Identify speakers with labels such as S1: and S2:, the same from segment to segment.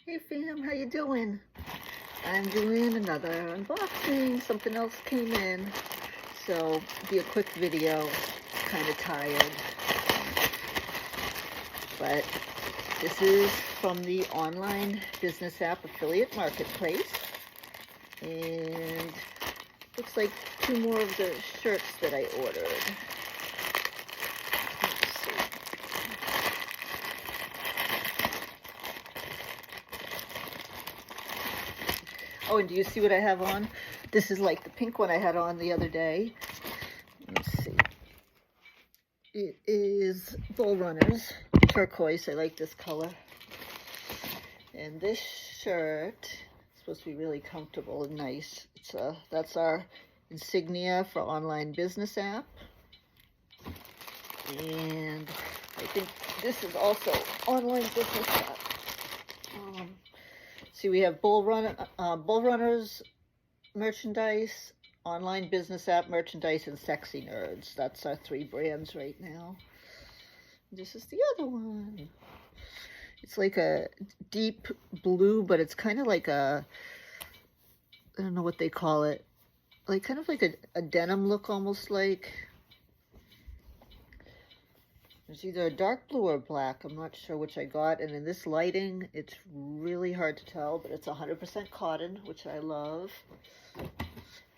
S1: Hey fam, how you doing? I'm doing another unboxing. Something else came in, so be a quick video. Kind of tired, but this is from the Online Business App Affiliate Marketplace, and looks like 2 more of the shirts that I ordered. Let's see. Oh, and do you see what I have on? This is like the pink one I had on the other day. Let's see. It is Bull Runners, turquoise. I like this color. And this shirt is supposed to be really comfortable and nice. It's that's our insignia for Online Business App. And I think this is also Online Business App. See, we have Bull Runners merchandise, Online Business App merchandise, and Sexy Nerds. That's our 3 brands right now. This is the other one. It's like a deep blue, but it's kind of like a, I don't know what they call it, like kind of like a denim look, almost like. It's either a dark blue or black. I'm not sure which I got. And in this lighting, it's really hard to tell, but it's 100% cotton, which I love.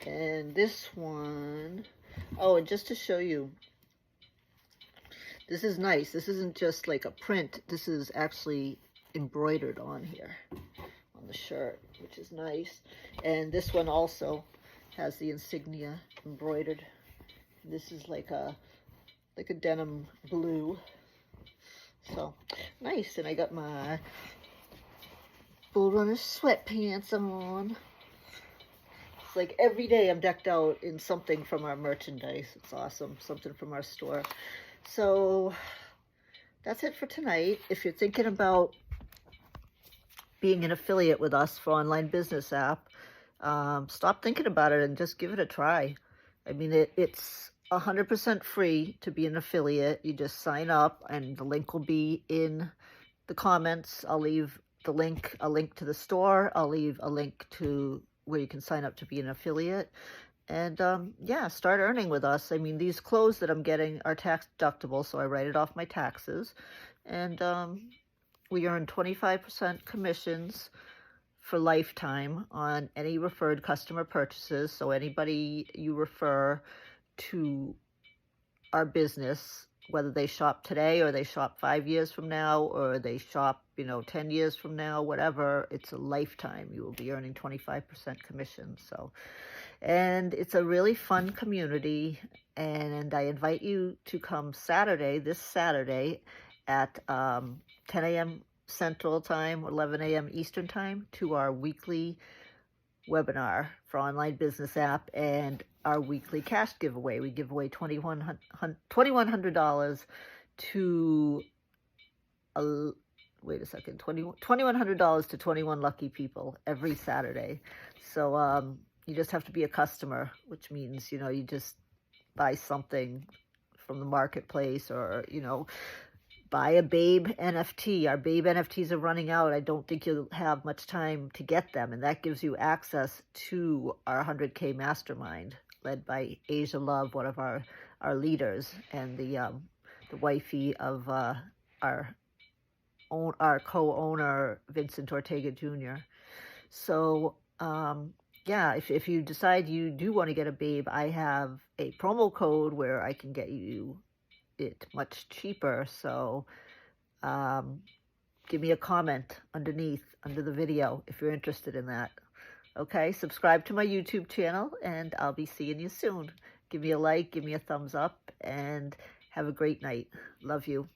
S1: And this one, oh, and just to show you, this is nice. This isn't just like a print. This is actually embroidered on here, on the shirt, which is nice. And this one also has the insignia embroidered. This is like a denim blue. So nice. And I got my Bull Runner sweatpants on. It's like every day I'm decked out in something from our merchandise. It's awesome. Something from our store. So that's it for tonight. If you're thinking about being an affiliate with us for Online Business App, stop thinking about it and just give it a try. I mean, it's 100% free to be an affiliate. You just sign up, and the link will be in the comments. I'll leave a link to the store. I'll leave a link to where you can sign up to be an affiliate. And yeah, start earning with us. I mean, these clothes that I'm getting are tax deductible, so I write it off my taxes. And we earn 25% commissions for lifetime on any referred customer purchases. So anybody you refer to our business, whether they shop today or they shop 5 years from now or they shop 10 years from now, whatever, it's a lifetime. You will be earning 25% commission. So, and it's a really fun community, and I invite you to come this Saturday at 10 a.m. Central Time, 11 a.m. Eastern Time, to our weekly webinar for Online Business App and our weekly cash giveaway. We give away $2,100 to $2,100 to 21 lucky people every Saturday. So you just have to be a customer, which means you just buy something from the marketplace, or buy a Babe NFT. Our Babe NFTs are running out. I don't think you'll have much time to get them, and that gives you access to our 100K mastermind led by Asia Love, one of our leaders, and the wifey of our co-owner, Vincent Ortega Jr. So yeah, if you decide you do want to get a Babe, I have a promo code where I can get you it much cheaper. So give me a comment under the video if you're interested in that. Okay, subscribe to my YouTube channel, and I'll be seeing you soon. Give me a like, give me a thumbs up, and have a great night. Love you.